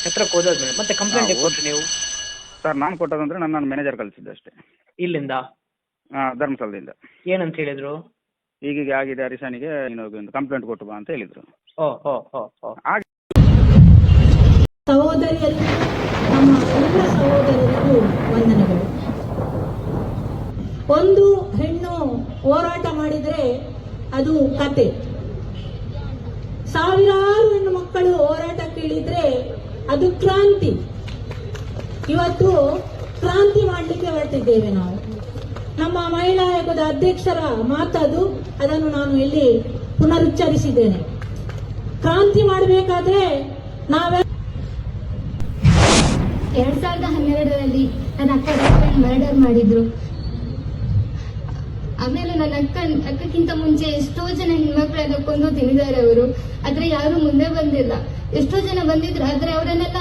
ಹತ್ರಕ್ಕೆ ಹೋದಾದ್ಮೇಲೆ ಮತ್ತೆ ಕಂಪ್ಲೇಂಟ್ ಕೊಟ್ಟರೆ ನೀವು? ಸರ್ ನಾನು ಕೊಟ್ಟದಂದ್ರೆ ನನ್ನ ಮ್ಯಾನೇಜರ್ ಕಳಿಸಿದ್ದೆ ಅಷ್ಟೇ. ಇಲ್ಲಿಂದ? ಧರ್ಮಸ್ಥಳದಿಂದ. ಏನಂತ ಹೇಳಿದ್ರು? ಹೀಗೆ ಆಗಿದೆ ಹರೀಶನಿಗೆ ನೀನು ಒಂದು ಕಂಪ್ಲೇಂಟ್ ಕೊಟ್ಟು ಬಾ ಅಂತ ಹೇಳಿದರು. ಸಹೋದರಿಯರು, ನಮ್ಮ ಎಲ್ಲ ಸಹೋದರರಿಗೂ ವಂದನೆಗಳು. ಒಂದು ಹೆಣ್ಣು ಹೋರಾಟ ಮಾಡಿದರೆ ಅದು ಕತೆ. ಸಾವಿರಾರು ಹೆಣ್ಣು ಮಕ್ಕಳು ಹೋರಾಟಕ್ಕಿಳಿದ್ರೆ ಅದು ಕ್ರಾಂತಿ. ಇವತ್ತು ಕ್ರಾಂತಿ ಮಾಡಲಿಕ್ಕೆ ಹೊರಟಿದ್ದೇವೆ ನಾವು. ನಮ್ಮ ಮಹಿಳಾ ಆಯೋಗದ ಅಧ್ಯಕ್ಷರ ಮಾತದು, ಅದನ್ನು ನಾನು ಇಲ್ಲಿ ಪುನರುಚ್ಚರಿಸಿದ್ದೇನೆ. ಕ್ರಾಂತಿ ಮಾಡಬೇಕಾದ್ರೆ ನಾವೇ 2012ರಲ್ಲಿ ನನ್ನ ಅಕ್ಕ ಮರ್ಡರ್ ಮಾಡಿದ್ರು. ಆಮೇಲೆ ನನ್ನ ಅಕ್ಕಕ್ಕಿಂತ ಮುಂಚೆ ಎಷ್ಟೋ ಜನ ಹೆಣ್ಮಕ್ಳೆಲ್ಲ ಕೊಂದು ತಿಂದಿದ್ದಾರೆ ಅವರು. ಆದ್ರೆ ಯಾರು ಮುಂದೆ ಬಂದಿಲ್ಲ. ಎಷ್ಟೋ ಜನ ಬಂದಿದ್ರು, ಆದ್ರೆ ಅವರನ್ನೆಲ್ಲ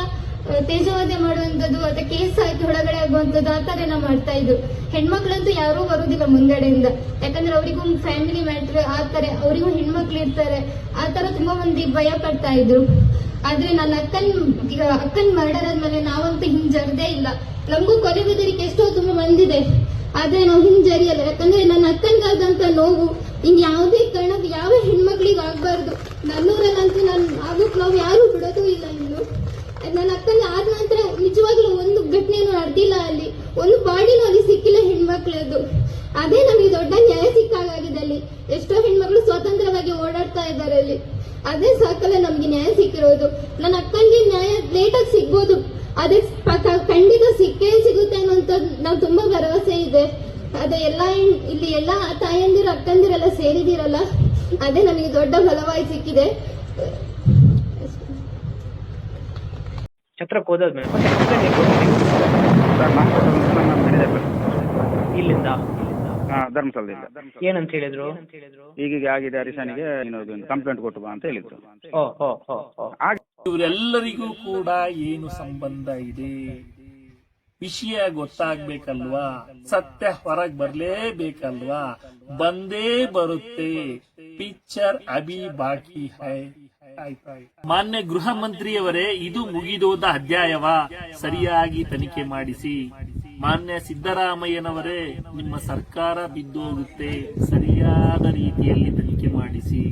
ತೇಜೋವಧೆ ಮಾಡುವಂಥದ್ದು ಅಥವಾ ಕೇಸ್ ಹಾಕಿ ಹೊರಗಡೆ ಆಗುವಂಥದ್ದು ಆ ಥರ ಎಲ್ಲ ಮಾಡ್ತಾ ಇದ್ರು. ಹೆಣ್ಮಕ್ಳಂತೂ ಯಾರೂ ಬರುದಿಲ್ಲ ಮುಂದಡೆಯಿಂದ, ಯಾಕಂದ್ರೆ ಅವರಿಗೂ ಫ್ಯಾಮಿಲಿ ಮ್ಯಾಟ್ರ್ ಆ ಥರ, ಅವರಿಗೂ ಹೆಣ್ಮಕ್ಳು ಇರ್ತಾರೆ, ಆ ಥರ ತುಂಬಾ ಮಂದಿ ಭಯ ಪಡ್ತಾ ಇದ್ರು. ಆದ್ರೆ ನನ್ನ ಅಕ್ಕನ್ ಮರ್ಡರ್ ಆದ್ಮೇಲೆ ನಾವಂತೂ ಹಿಂಜರದೇ ಇಲ್ಲ. ನಮಗೂ ಕೊಲೆ ಬೆದರಿಕೆ ಎಷ್ಟೋ ತುಂಬಾ ಬಂದಿದೆ, ಆದ್ರೆ ನಾವು ಹಿಂಜರಿಯಲ್ಲ. ಯಾಕಂದ್ರೆ ನನ್ನ ಅಕ್ಕನ್ಗಾದಂತ ನೋವು ಇನ್ ಯಾವುದೇ ಕಾರಣಕ್ಕೆ ಯಾವ ಹೆಣ್ಮಕ್ಳಿಗೆ ಆಗ್ಬಾರ್ದು. ನನ್ನೂರಲ್ಲಂತೂ ನಾವು ಯಾರು ಬಿಡೋದು ಇಲ್ಲ. ಇನ್ನು ನನ್ನ ಅಕ್ಕನ ಆದ ನಂತರ ನಿಜವಾಗ್ಲೂ ಒಂದು ಘಟನೆನೂ ನಡೆದಿಲ್ಲ, ಅಲ್ಲಿ ಒಂದು ಬಾಡಿನೂ ಅಲ್ಲಿ ಸಿಕ್ಕಿಲ್ಲ ಹೆಣ್ಮಕ್ಳದ್ದು. ಅದೇ ನಮಗೆ ದೊಡ್ಡ ನ್ಯಾಯ ಸಿಕ್ಕಾಗಿದೆ. ಅಲ್ಲಿ ಎಷ್ಟೋ ಹೆಣ್ಮಕ್ಳು ಸ್ವತಂತ್ರವಾಗಿ ಓಡಾಡ್ತಾ ಇದ್ದಾರೆ ಅಲ್ಲಿ. ಅದೇ ಸಾಕಲ್ಲ ನಮ್ಗೆ ನ್ಯಾಯ ಸಿಕ್ಕಿರೋದು. ನನ್ನ ಅಕ್ಕನಿಗೆ ನ್ಯಾಯ ಲೇಟಾಗಿ ಸಿಗ್ಬೋದು, ಅದೇ ಖಂಡಿತ ಸಿಕ್ಕೇ ಸಿಗುತ್ತೆ ಅನ್ನೋಂಥ ನಾವು ತುಂಬಾ ಭರವಸೆ ಇದೆ. ಅದೇ ಇಲ್ಲಿ ಎಲ್ಲಾ ತಾಯಂದಿರು ಅಕ್ಕಂದಿರೆಲ್ಲ ಸೇರಿದಿರಲ್ಲ, ಅದೇ ನಮಗೆ ದೊಡ್ಡ ಬಲವಾಗಿ ಸಿಕ್ಕಿದೆ. ಛತ್ರಕ್ಕೆ ಹೋದಾದ್ಮೇಲೆ ಮತ್ತೆ ಕಂಪ್ಲೇಂಟ್ ಕೊಟ್ಟರೆ ಸರ್ ನಾನು ಕೊಟ್ಟದಂದ್ರೆ ನನ್ನ ಮ್ಯಾನೇಜರ್ ಕಳಿಸಿದ್ದೆ. ಇಲ್ಲಿಂದ? ಧರ್ಮಸ್ಥಳದಿಂದ. ಏನಂತ ಹೇಳಿದ್ರು? ಹೀಗೆ ಆಗಿದೆ ಹರೀಶನಿಗೆ ನೀನು ಒಂದು ಕಂಪ್ಲೇಂಟ್ ಕೊಟ್ಟು ಬಾ ಅಂತ ಹೇಳಿದರು. ಇವರೆಲ್ಲರಿಗೂ ಕೂಡ ಏನು ಸಂಬಂಧ ಇದೆ, ವಿಷಯ ಗೊತ್ತಾಗ್ಬೇಕಲ್ವಾ, ಸತ್ಯ ಹೊರಗ್ ಬರ್ಲೇಬೇಕಲ್ವಾ, ಬಂದೇ ಬರುತ್ತೆ. ಪಿಕ್ಚರ್ ಅಭಿ ಬಾಕಿ ಹೈ. ಮಾನ್ಯ ಗೃಹ ಮಂತ್ರಿಯವರೇ, ಇದು ಮುಗಿದೋದ ಅಧ್ಯಾಯವ, ಸರಿಯಾಗಿ ತನಿಖೆ ಮಾಡಿಸಿ. ಮಾನ್ಯ ಸಿದ್ದರಾಮಯ್ಯನವರೇ, ನಿಮ್ಮ ಸರ್ಕಾರ ಬಿದ್ದೋಗುತ್ತೆ, ಸರಿಯಾದ ರೀತಿಯಲ್ಲಿ ತನಿಖೆ ಮಾಡಿಸಿ.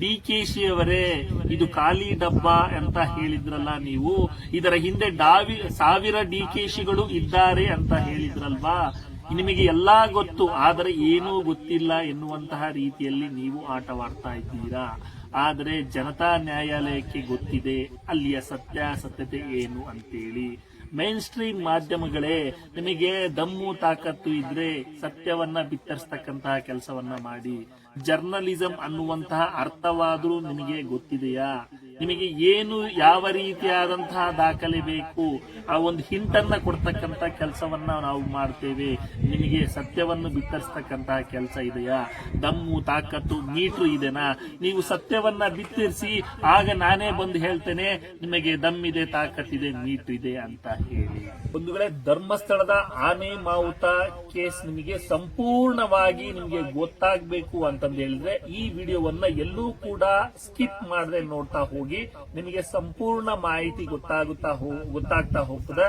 ಡಿಕೆಶಿ ಅವರೇ, ಇದು ಖಾಲಿ ಡಬ್ಬ ಅಂತ ಹೇಳಿದ್ರಲ್ಲ ನೀವು, ಇದರ ಹಿಂದೆ 1000 ಡಿಕೆಶಿಗಳು ಇದ್ದಾರೆ ಅಂತ ಹೇಳಿದ್ರಲ್ವಾ, ನಿಮಗೆ ಎಲ್ಲಾ ಗೊತ್ತು, ಆದರೆ ಏನೂ ಗೊತ್ತಿಲ್ಲ ಎನ್ನುವಂತಹ ರೀತಿಯಲ್ಲಿ ನೀವು ಆಟವಾಡ್ತಾ ಇದ್ದೀರಾ. ಆದರೆ ಜನತಾ ನ್ಯಾಯಾಲಯಕ್ಕೆ ಗೊತ್ತಿದೆ ಅಲ್ಲಿಯ ಸತ್ಯಾಸತ್ಯತೆ ಏನು ಅಂತೇಳಿ. ಮೈನ್ ಸ್ಟ್ರೀಮ್ ಮಾಧ್ಯಮಗಳೇ, ನಿಮಗೆ ದಮ್ಮು ತಾಕತ್ತು ಇದ್ರೆ ಸತ್ಯವನ್ನ ಬಿತ್ತರಿಸತಕ್ಕಂತಹ ಕೆಲಸವನ್ನ ಮಾಡಿ. ಜರ್ನಲಿಸಂ ಅನ್ನುವಂತಹ ಅರ್ಥವಾದ್ರೂ ನಿಮಗೆ ಗೊತ್ತಿದೆಯಾ? ನಿಮಗೆ ಏನು ಯಾವ ರೀತಿಯಾದಂತಹ ದಾಖಲೆ ಬೇಕು, ಆ ಒಂದು ಹಿಂಟನ್ನ ಕೊಡ್ತಕ್ಕಂತ ಕೆಲಸವನ್ನ ನಾವು ಮಾಡ್ತೇವೆ. ನಿಮಗೆ ಸತ್ಯವನ್ನು ಬಿತ್ತರಿಸತಕ್ಕಂತಹ ಕೆಲಸ ಇದೆಯಾ? ದಮ್ಮು ತಾಕತ್ತು ಮೀಟ್ರು ಇದೆನಾ? ನೀವು ಸತ್ಯವನ್ನ ಬಿತ್ತರಿಸಿ, ಆಗ ನಾನೇ ಬಂದು ಹೇಳ್ತೇನೆ ನಿಮಗೆ ದಮ್ಮಿದೆ, ತಾಕತ್ತಿದೆ, ಮೀಟ್ರು ಇದೆ ಅಂತ ಹೇಳಿ. ಒಂದು ವೇಳೆ ಧರ್ಮಸ್ಥಳದ ಆನೆ ಮಾವುತ ಕೇಸ್ ನಿಮಗೆ ಸಂಪೂರ್ಣವಾಗಿ ನಿಮಗೆ ಗೊತ್ತಾಗಬೇಕು ಅಂತಂದು ಹೇಳಿದ್ರೆ ಈ ವಿಡಿಯೋವನ್ನ ಎಲ್ಲೂ ಕೂಡ ಸ್ಕಿಪ್ ಮಾಡದೆ ನೋಡ್ತಾ ಹೋಗಿ, ನಿಮಗೆ ಸಂಪೂರ್ಣ ಮಾಹಿತಿ ಗೊತ್ತಾಗ್ತಾ ಹೋಗ್ತದೆ.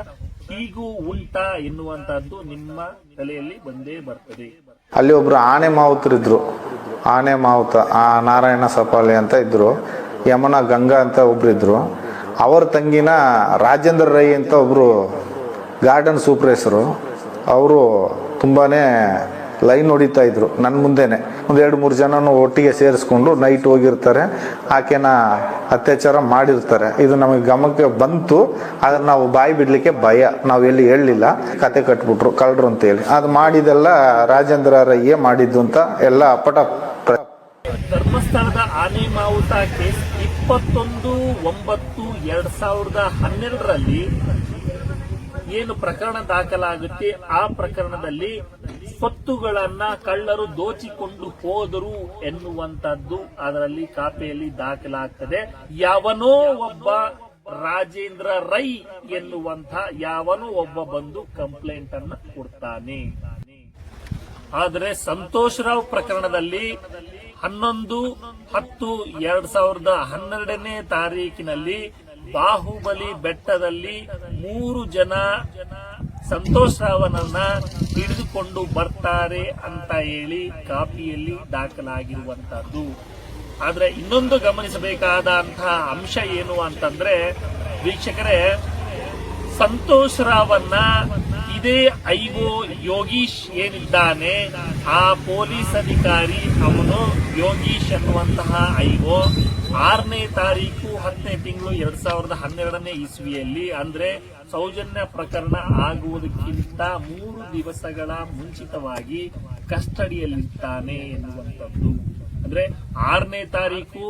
ಹೀಗೂ ಉಂಟಾ ಎನ್ನುವಂತಹದ್ದು ನಿಮ್ಮ ತಲೆಯಲ್ಲಿ ಬಂದೇ ಬರ್ತದೆ. ಅಲ್ಲಿ ಒಬ್ರು ಆನೆ ಮಾವುತರಿದ್ರು, ಆನೆ ಮಾವುತ ನಾರಾಯಣ ಸಪಾಲಿ ಅಂತ ಇದ್ರು, ಯಮನ ಗಂಗಾ ಅಂತ ಒಬ್ರಿದ್ರು. ಅವರ ತಂಗಿನ ರಾಜೇಂದ್ರ ರೈ ಅಂತ ಒಬ್ರು ಗಾರ್ಡನ್ ಸೂಪರ್ವೈಸರು, ಅವರು ತುಂಬಾನೇ ಲೈನ್ ಹೊಡಿತಾ ಇದ್ರು ನನ್ನ ಮುಂದೆನೆ. ಒಂದು 2-3 ಜನನು ಒಟ್ಟಿಗೆ ಸೇರಿಸ್ಕೊಂಡು ನೈಟ್ ಹೋಗಿರ್ತಾರೆ, ಆಕೆನ ಅತ್ಯಾಚಾರ ಮಾಡಿರ್ತಾರೆ. ಇದು ನಮಗೆ ಗಮನಕ್ಕೆ ಬಂತು, ಆದ್ರೆ ನಾವು ಬಾಯಿ ಬಿಡ್ಲಿಕ್ಕೆ ಭಯ, ನಾವು ಎಲ್ಲಿ ಹೇಳಲಿಲ್ಲ. ಕತೆ ಕಟ್ಬಿಟ್ರು ಕಳ್ಳರು ಅಂತ ಹೇಳಿ. ಅದು ಮಾಡಿದೆಲ್ಲ ರಾಜೇಂದ್ರ ರೈಯೇ ಮಾಡಿದ್ದು ಅಂತ ಎಲ್ಲ ಅಪ್ಪಟ. ಧರ್ಮಸ್ಥಳದ ಆನೆ ಮಾವುತ ಕೇಸ್ 21/9/2012ರಲ್ಲಿ ಏನು ಪ್ರಕರಣ ದಾಖಲಾಗುತ್ತೆ, ಆ ಪ್ರಕರಣದಲ್ಲಿ ಸ್ವತ್ತುಗಳನ್ನ ಕಳ್ಳರು ದೋಚಿಕೊಂಡು ಹೋದರು ಎನ್ನುವಂತದ್ದು ಅದರಲ್ಲಿ ಖಾತೆಯಲ್ಲಿ ದಾಖಲಾಗ್ತದೆ. ಯಾವನೋ ಒಬ್ಬ ರಾಜೇಂದ್ರ ರೈ ಎನ್ನುವಂತ ಯಾವನೋ ಒಬ್ಬ ಬಂದು ಕಂಪ್ಲೇಂಟ್ ಅನ್ನ ಕೊಡ್ತಾನೆ. ಆದರೆ ಸಂತೋಷ್ ರಾವ್ ಪ್ರಕರಣದಲ್ಲಿ 11/10/2012 ತಾರೀಕಿನಲ್ಲಿ ಬಾಹುಬಲಿ ಬೆಟ್ಟದಲ್ಲಿ 3 ಜನ ಸಂತೋಷ್ ರಾವನನ್ನ ಹಿಡಿದುಕೊಂಡು ಬರ್ತಾರೆ ಅಂತ ಹೇಳಿ ಕಾಪಿಯಲ್ಲಿ ದಾಖಲಾಗಿರುವಂತಹದ್ದು. ಆದ್ರೆ ಇನ್ನೊಂದು ಗಮನಿಸಬೇಕಾದಂತಹ ಅಂಶ ಏನು ಅಂತಂದ್ರೆ ವೀಕ್ಷಕರೇ, ಸಂತೋಷ್ ರಾವನ್ನ ಇದೇ ಐಒ ಯೋಗೀಶ್ ಏನಿದ್ದಾನೆ, ಆ ಪೊಲೀಸ್ ಅಧಿಕಾರಿ ಅವನು ಯೋಗೀಶ್ ಅನ್ನುವಂತಹ ಐಒ 6ನೇ ತಾರೀಕು 10ನೇ ತಿಂಗಳು 2012ನೇ ಇಸ್ವಿಯಲ್ಲಿ ಅಂದ್ರೆ ಸೌಜನ್ಯ ಪ್ರಕರಣ ಆಗುವುದಕ್ಕಿಂತ 3 ದಿವಸಗಳ ಮುಂಚಿತವಾಗಿ ಕಸ್ಟಡಿಯಲ್ಲಿರ್ತಾನೆ ಎನ್ನುವಂಥದ್ದು. ಅಂದ್ರೆ 6ನೇ ತಾರೀಕು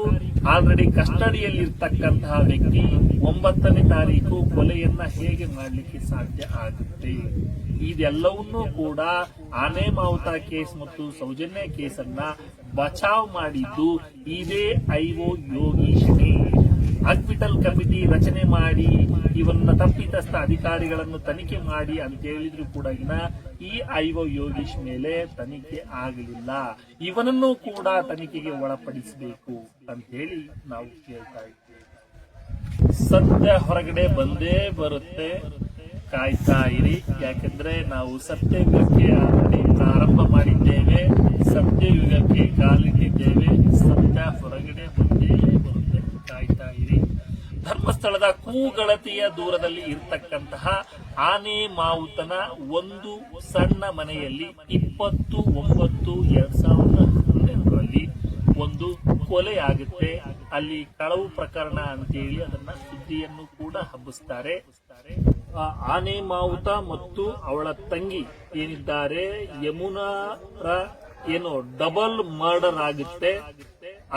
ಆಲ್ರೆಡಿ ಕಸ್ಟಡಿಯಲ್ಲಿರ್ತಕ್ಕಂತಹ ವ್ಯಕ್ತಿ 9ನೇ ತಾರೀಕು ಕೊಲೆಯನ್ನ ಹೇಗೆ ಮಾಡಲಿಕ್ಕೆ ಸಾಧ್ಯ ಆಗುತ್ತೆ? ಇದೆಲ್ಲವನ್ನೂ ಕೂಡ ಆನೆ ಮಾವುತ ಕೇಸ್ ಮತ್ತು ಸೌಜನ್ಯ ಕೇಸನ್ನ ಬಚಾವ್ ಮಾಡಿದ್ದು ಇದೇ ಐಒ ಯೋಗೀಶ್ನೇ. ಹಾಸ್ಪಿಟಲ್ ಕಮಿಟಿ ರಚನೆ ಮಾಡಿ ಇವನ್ನ ತಪ್ಪಿತಸ್ಥ ಅಧಿಕಾರಿಗಳನ್ನು ತನಿಖೆ ಮಾಡಿ ಅಂತ ಹೇಳಿದ್ರು ಕೂಡ ಈ ಐಒ ಯೋಗೀಶ್ ಮೇಲೆ ತನಿಖೆ ಆಗಲಿಲ್ಲ. ಇವನನ್ನು ಕೂಡ ತನಿಖೆಗೆ ಒಳಪಡಿಸಬೇಕು ಅಂತ ಹೇಳಿ ನಾವು ಕೇಳ್ತಾ ಇದ್ದೇವೆ. ಸತ್ಯ ಹೊರಗಡೆ ಬಂದೇ ಬರುತ್ತೆ, ಕಾಯ್ತಾ ಇರಿ. ಯಾಕೆಂದ್ರೆ ನಾವು ಸತ್ಯಯುಗಕ್ಕೆ ಆಲ್ರೆಡಿ ಪ್ರಾರಂಭ ಮಾಡಿದ್ದೇವೆ, ಸತ್ಯಯುಗಕ್ಕೆ ಕಾಲಿಟ್ಟಿದ್ದೇವೆ. ಸತ್ಯ ಹೊರಗಡೆ ಬಂದೇ ಬರುತ್ತೆ, ಕಾಯ್ತಾ ಇರಿ. ಧರ್ಮಸ್ಥಳದ ಕೂಗಳತೆಯ ದೂರದಲ್ಲಿ ಇರ್ತಕ್ಕಂತಹ ಆನೆ ಮಾವುತನ ಒಂದು ಸಣ್ಣ ಮನೆಯಲ್ಲಿ 20/9/2012ರಲ್ಲಿ ಒಂದು ಕೊಲೆ ಆಗುತ್ತೆ. ಅಲ್ಲಿ ಕಳವು ಪ್ರಕರಣ ಅಂತೇಳಿ ಅದನ್ನ ಸುದ್ದಿಯನ್ನು ಕೂಡ ಹಬ್ಬಿಸ್ತಾರೆ. ಆನೆ ಮಾವುತ ಮತ್ತು ಅವಳ ತಂಗಿ ಏನಿದ್ದಾರೆ ಯಮುನಾರ ಏನು ಡಬಲ್ ಮರ್ಡರ್ ಆಗುತ್ತೆ.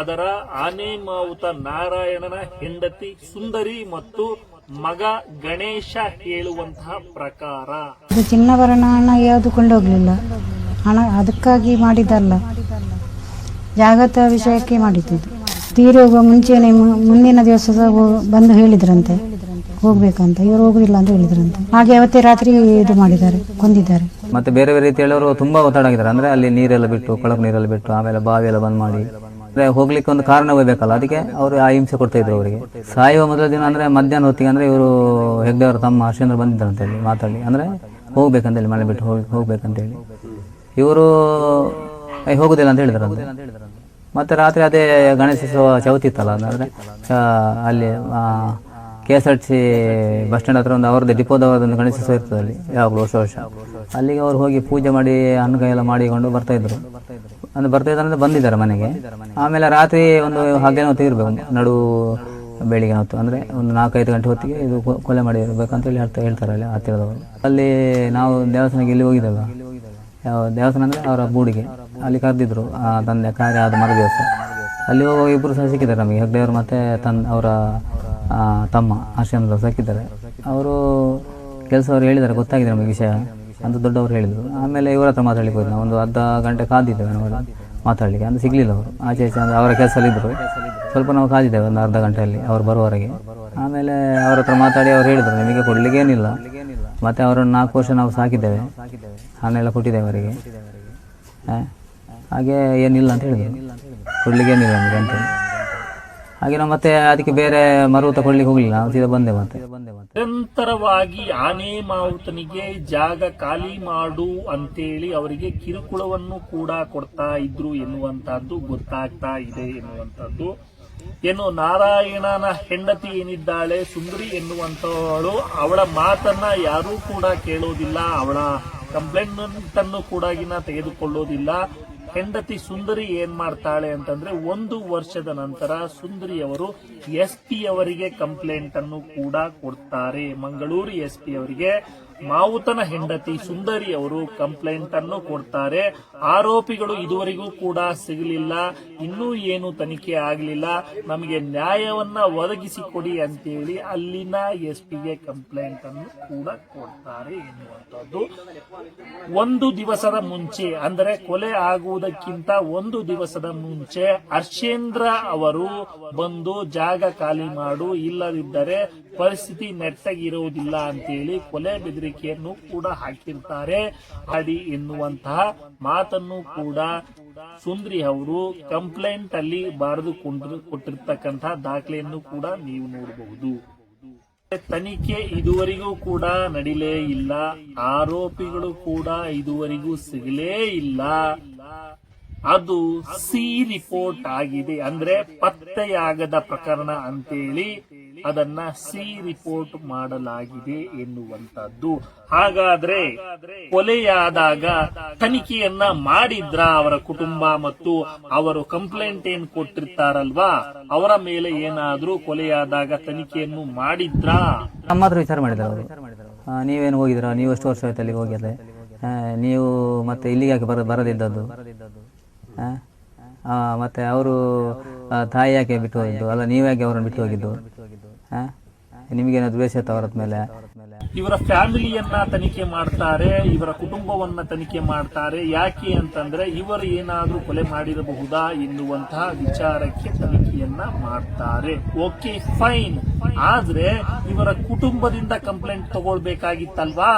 ಅದರ ಆನೆ ಮಾವುತ ನಾರಾಯಣನ ಹೆಂಡತಿ ಸುಂದರಿ ಮತ್ತು ಮಗ ಗಣೇಶ ಹೇಳುವಂತಹ ಪ್ರಕಾರ ಚಿನ್ನವರಣ ಹಣ ಯಾವುದು ಕೊಂಡೋಗ್ಲಿಲ್ಲ, ಹಣ ಅದಕ್ಕಾಗಿ ಮಾಡಿದ್ದಲ್ಲ, ಜಾಗತ ವಿಷಯಕ್ಕೆ ಮಾಡಿದ್ದು. ತೀರಿ ಹೋಗುವ ಮುಂಚೆನೆ ಮುಂದಿನ ದಿವಸ ಬಂದು ಹೇಳಿದ್ರಂತೆ ಹೋಗ್ಬೇಕಂತ, ಇವರು ಹೋಗುದಿಲ್ಲ ಅಂತ ಹೇಳಿದ್ರಂತೆ. ಹಾಗೆ ಅವತ್ತೇ ರಾತ್ರಿ ಇದು ಮಾಡಿದ್ದಾರೆ, ಕೊಂದಿದ್ದಾರೆ. ಮತ್ತೆ ಬೇರೆ ಬೇರೆ ರೀತಿ ಹೇಳೋರು ತುಂಬಾ ಒತ್ತಡ ಆಗಿದ್ದಾರೆ. ಅಂದ್ರೆ ಅಲ್ಲಿ ನೀರೆಲ್ಲ ಬಿಟ್ಟು, ಕೊಳಕು ನೀರೆಲ್ಲ ಬಿಟ್ಟು, ಆಮೇಲೆ ಬಾವಿ ಎಲ್ಲ ಬಂದ್ ಮಾಡಿ, ಅಂದ್ರೆ ಹೋಗ್ಲಿಕ್ಕೆ ಒಂದು ಕಾರಣವೇ ಬೇಕಲ್ಲ, ಅದಕ್ಕೆ ಅವರು ಆ ಹಿಂಸೆ ಕೊಡ್ತಾ ಇದ್ರು ಅವರಿಗೆ. ಸಾಯುವ ಮೊದಲ ದಿನ ಅಂದ್ರೆ ಮಧ್ಯಾಹ್ನ ಹೊತ್ತಿಗೆ ಅಂದ್ರೆ ಇವರು ಹೆಗ್ಡೆ ಅವರ ತಮ್ಮ ಹರ್ಷೇಂದ್ರ ಬಂದಿದ್ರಂತ ಹೇಳಿ ಮಾತಾಡಿ, ಅಂದ್ರೆ ಹೋಗ್ಬೇಕಂತೇಳಿ ಮನೆ ಬಿಟ್ಟು ಹೋಗ್ಬೇಕಂತೇಳಿ. ಇವರು ಹೋಗುದಿಲ್ಲ ಅಂತ ಹೇಳಿದ್ರಂತೆ. ಮತ್ತೆ ರಾತ್ರಿ ಅದೇ ಗಣೇಶೋತ್ಸವ ಚೌತಿ ಇತ್ತಲ್ಲ, ಅಂದ್ರೆ ಅಲ್ಲಿ KSRTC ಬಸ್ ಸ್ಟ್ಯಾಂಡ್ ಹತ್ರ ಒಂದು ಅವ್ರದ್ದು ಡಿಪೋದವರದೊಂದು ಗಣೇಶೋತ್ಸವ ಇರ್ತದೆ ಅಲ್ಲಿ ಯಾವಾಗಲೂ ವರ್ಷ. ಅಲ್ಲಿಗೆ ಅವ್ರು ಹೋಗಿ ಪೂಜೆ ಮಾಡಿ ಹಣ್ಣುಕಾಯಿ ಎಲ್ಲ ಮಾಡಿಕೊಂಡು ಬರ್ತಾ ಇದ್ರು. ಅಂದ್ರೆ ಬರ್ತಾ ಇದ್ದಾರೆ ಬಂದಿದ್ದಾರೆ ಮನೆಗೆ. ಆಮೇಲೆ ರಾತ್ರಿ ಒಂದು ಹಾಗೇನೋ ಹೊತ್ತಿಗಿರ್ಬೇಕು, ನಡು ಬೆಳಿಗ್ಗೆ ಹೊತ್ತು, ಅಂದ್ರೆ ಒಂದು 4-5 ಗಂಟೆ ಹೊತ್ತಿಗೆ ಇದು ಕೊಲೆ ಮಾಡಿರ್ಬೇಕಂತ ಹೇಳಿ ಹೇಳ್ತಾರೆ ಅಲ್ಲಿ ಹತ್ತಿರದವರು. ಅಲ್ಲಿ ನಾವು ದೇವಸ್ಥಾನಕ್ಕೆ ಇಲ್ಲಿ ಹೋಗಿದ್ದೇವೆ. ಯಾವ ದೇವಸ್ಥಾನ ಅಂದ್ರೆ ಅವರ ಬೂಡಿಗೆ, ಅಲ್ಲಿ ಕರೆದಿದ್ರು ಆ ತಂದೆ ಕಾರ್ಯ ಆದ ಮರು ದಿವಸ. ಅಲ್ಲಿ ಹೋಗುವಾಗ ಇಬ್ಬರು ಸಹ ಸಿಕ್ಕಿದ್ದಾರೆ ನಮಗೆ, ಹೆಗ್ಡೆಯವರು ಮತ್ತೆ ಅವರ ತಮ್ಮ ಹರ್ಷೇಂದ್ರ ಸಿಕ್ಕಿದ್ದಾರೆ. ಅವರು ಕೆಲಸವ್ರು ಹೇಳಿದ್ದಾರೆ, ಗೊತ್ತಾಗಿದೆ ನಮಗೆ ವಿಷಯ ಅಂತ ದೊಡ್ಡವರು ಹೇಳಿದ್ರು. ಆಮೇಲೆ ಇವರ ಹತ್ರ ಮಾತಾಡ್ಲಿಕ್ಕೆ ಹೋಯ್ತು. ನಾವು ಒಂದು ಅರ್ಧ ಗಂಟೆ ಕಾದಿದ್ದೇವೆ ನಾವು ಮಾತಾಡ್ಲಿಕ್ಕೆ, ಅಂದ್ರೆ ಸಿಗ್ಲಿಲ್ಲ ಅವರು. ಆಚೆ ಈಚೆ ಅಂದ್ರೆ ಅವರ ಕೆಲಸದಲ್ಲಿ ಇದ್ರು. ಸ್ವಲ್ಪ ನಾವು ಕಾದಿದ್ದೇವೆ ಒಂದು ಅರ್ಧ ಗಂಟೆಯಲ್ಲಿ ಅವ್ರು ಬರುವವರೆಗೆ. ಆಮೇಲೆ ಅವ್ರ ಹತ್ರ ಮಾತಾಡಿ ಅವ್ರು ಹೇಳಿದ್ರು, ನಿಮಗೆ ಕೊಡ್ಲಿಕ್ಕೆ ಏನಿಲ್ಲ, ಮತ್ತೆ ಅವರನ್ನು 4 ವರ್ಷ ನಾವು ಸಾಕಿದ್ದೇವೆ, ಹಣ ಎಲ್ಲ ಕೊಟ್ಟಿದ್ದೇವೆ ಅವರಿಗೆ, ಹಾಗೆ ಏನಿಲ್ಲ ಅಂತ ಹೇಳಿದ್ರು, ಕೊಡ್ಲಿಕ್ಕೆ ಏನಿಲ್ಲ ನಮಗೆ ಅಂತ. ಹಾಗೆ ನಾವು ಮತ್ತೆ ಅದಕ್ಕೆ ಬೇರೆ ಮರು ತಗೊಳ್ಳಿಕ್ಕೆ ಹೋಗ್ಲಿಲ್ಲ, ನಾವು ಸೀದಾ ಬಂದೆ. ಮತ್ತೆ ನಿರಂತರವಾಗಿ ಆನೆ ಮಾವುತನಿಗೆ ಜಾಗ ಖಾಲಿ ಮಾಡು ಅಂತೇಳಿ ಅವರಿಗೆ ಕಿರುಕುಳವನ್ನು ಕೂಡ ಕೊಡ್ತಾ ಇದ್ರು ಎನ್ನುವಂತಹದ್ದು ಗೊತ್ತಾಗ್ತಾ ಇದೆ ಎನ್ನುವಂಥದ್ದು. ಏನು ನಾರಾಯಣನ ಹೆಂಡತಿ ಏನಿದ್ದಾಳೆ ಸುಂದರಿ ಎನ್ನುವಂತವಳು, ಅವಳ ಮಾತನ್ನ ಯಾರೂ ಕೂಡ ಕೇಳೋದಿಲ್ಲ, ಅವಳ ಕಂಪ್ಲೇಂಟ್ ಅನ್ನು ಕೂಡ ತೆಗೆದುಕೊಳ್ಳೋದಿಲ್ಲ. ಹೆಂಡತಿ ಸುಂದರಿ ಏನ್ ಮಾಡ್ತಾಳೆ ಅಂತಂದ್ರೆ 1 ವರ್ಷದ ನಂತರ ಸುಂದರಿ ಅವರು SP ಅವರಿಗೆ ಕಂಪ್ಲೇಂಟ್ ಅನ್ನು ಕೂಡ ಕೊಡ್ತಾರೆ. ಮಂಗಳೂರು SP ಅವರಿಗೆ ಮಾವುತನ ಹೆಂಡತಿ ಸುಂದರಿ ಅವರು ಕಂಪ್ಲೇಂಟ್ ಅನ್ನು ಕೊಡ್ತಾರೆ. ಆರೋಪಿಗಳು ಇದುವರೆಗೂ ಕೂಡ ಸಿಗಲಿಲ್ಲ, ಇನ್ನೂ ಏನು ತನಿಖೆ ಆಗಲಿಲ್ಲ, ನಮಗೆ ನ್ಯಾಯವನ್ನ ಒದಗಿಸಿಕೊಡಿ ಅಂತೇಳಿ ಅಲ್ಲಿನ SP ಗೆ ಕಂಪ್ಲೇಂಟ್ ಅನ್ನು ಕೂಡ ಕೊಡ್ತಾರೆ ಎನ್ನುವಂಥದ್ದು. 1 ದಿವಸದ ಮುಂಚೆ ಅಂದರೆ ಕೊಲೆ ಆಗುವುದಕ್ಕಿಂತ 1 ದಿವಸದ ಮುಂಚೆ ಹರ್ಷೇಂದ್ರ ಅವರು ಬಂದು ಜಾಗ ಖಾಲಿ ಮಾಡು, ಇಲ್ಲದಿದ್ದರೆ ಪರಿಸ್ಥಿತಿ ನೆಟ್ಟಗಿರುವುದಿಲ್ಲ ಅಂತೇಳಿ ಕೊಲೆ ಬೆದರಿಕೆಯನ್ನು ಕೂಡ ಹಾಕಿರ್ತಾರೆ. ಅಡಿ ಎನ್ನುವಂತಹ ಮಾತನ್ನು ಕೂಡ ಸುಂದ್ರಿ ಅವರು ಕಂಪ್ಲೇಂಟ್ ಅಲ್ಲಿ ಬರೆದು ಕೊಟ್ಟಿರ್ತಕ್ಕಂತಹ ದಾಖಲೆಯನ್ನು ಕೂಡ ನೀವು ನೋಡಬಹುದು. ತನಿಖೆ ಇದುವರೆಗೂ ಕೂಡ ನಡಿಲೇ ಇಲ್ಲ, ಆರೋಪಿಗಳು ಕೂಡ ಇದುವರೆಗೂ ಸಿಗಲೇ ಇಲ್ಲ. ಅದು ಸಿ ರಿಪೋರ್ಟ್ ಆಗಿದೆ, ಅಂದ್ರೆ ಪತ್ತೆಯಾಗದ ಪ್ರಕರಣ ಅಂತೇಳಿ ಅದನ್ನ ಸಿ ರಿಪೋರ್ಟ್ ಮಾಡಲಾಗಿದೆ ಎನ್ನುವಂತದ್ದು. ಹಾಗಾದ್ರೆ ಕೊಲೆಯಾದಾಗ ತನಿಖೆಯನ್ನ ಮಾಡಿದ್ರ ಅವರ ಕುಟುಂಬ ಮತ್ತು ಅವರು ಕಂಪ್ಲೇಂಟ್ ಏನ್ ಕೊಟ್ಟಿರ್ತಾರಲ್ವಾ ಅವರ ಮೇಲೆ ಏನಾದ್ರೂ ಕೊಲೆಯಾದಾಗ ತನಿಖೆಯನ್ನು ಮಾಡಿದ್ರ? ನಮ್ಮ ಹತ್ರ ವಿಚಾರ ಮಾಡಿದ್ರು ಅವರು. ನೀವೇನು ಹೋಗಿದ್ರ, ನೀವು ಎಷ್ಟು ವರ್ಷ ಆಯ್ತು ಅಲ್ಲಿಗೆ ಹೋಗಿದ್ರೆ, ನೀವು ಮತ್ತೆ ಇಲ್ಲಿಗೆ ಯಾಕೆ ಬರದಿದ್ದದ್ದು, ಮತ್ತೆ ಅವರು ತಾಯಿ ಯಾಕೆ ಬಿಟ್ಟು ಹೋಗಿದ್ದು, ಅಲ್ಲ ನೀವು ಯಾಕೆ ಅವರನ್ನು ಬಿಟ್ಟು ಹೋಗಿದ್ದು, ನಿಮಗೇನೋ ದ್ವೇಷ ಇತ್ತು ಅವರ ಮೇಲೆ? ಇವರ ಫ್ಯಾಮಿಲಿಯನ್ನ ತನಿಖೆ ಮಾಡ್ತಾರೆ, ಇವರ ಕುಟುಂಬವನ್ನ ತನಿಖೆ ಮಾಡ್ತಾರೆ. ಯಾಕೆ ಅಂತಂದ್ರೆ ಇವರು ಏನಾದ್ರೂ ಕೊಲೆ ಮಾಡಿರಬಹುದಾ ಎನ್ನುವಂತಹ ವಿಚಾರಕ್ಕೆ ತನಿಖೆಯನ್ನ ಮಾಡ್ತಾರೆ. ಓಕೆ ಫೈನ್, ಆದ್ರೆ ಇವರ ಕುಟುಂಬದಿಂದ ಕಂಪ್ಲೇಂಟ್ ತಗೊಳ್ಬೇಕಾಗಿತ್ತಲ್ವಾ?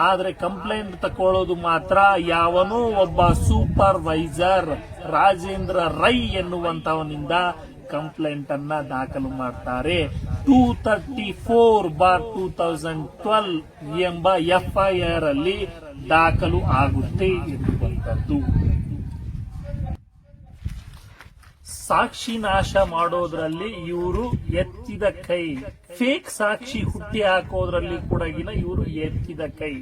ಆದ್ರೆ ಕಂಪ್ಲೇಂಟ್ ತಕೊಳ್ಳೋದು ಮಾತ್ರ ಯಾವನೋ ಒಬ್ಬ ಸೂಪರ್ವೈಸರ್ ರಾಜೇಂದ್ರ ರೈ ಎನ್ನುವಂತವನಿಂದ ಕಂಪ್ಲೇಂಟ್ ಅನ್ನ ದಾಖಲು ಮಾಡ್ತಾರೆ. 234/2012 ಎಂಬ FIR ಅಲ್ಲಿ ದಾಖಲು ಆಗುತ್ತೆ ಎನ್ನುವಂಥದ್ದು. ಸಾಕ್ಷಿ ನಾಶ ಮಾಡೋದ್ರಲ್ಲಿ ಇವರು ಎತ್ತಿದ ಕೈ, ಫೇಕ್ ಸಾಕ್ಷಿ ಹುಟ್ಟಿ ಹಾಕೋದ್ರಲ್ಲಿ ಕೂಡ ಇವರು ಎತ್ತಿದ ಕೈ.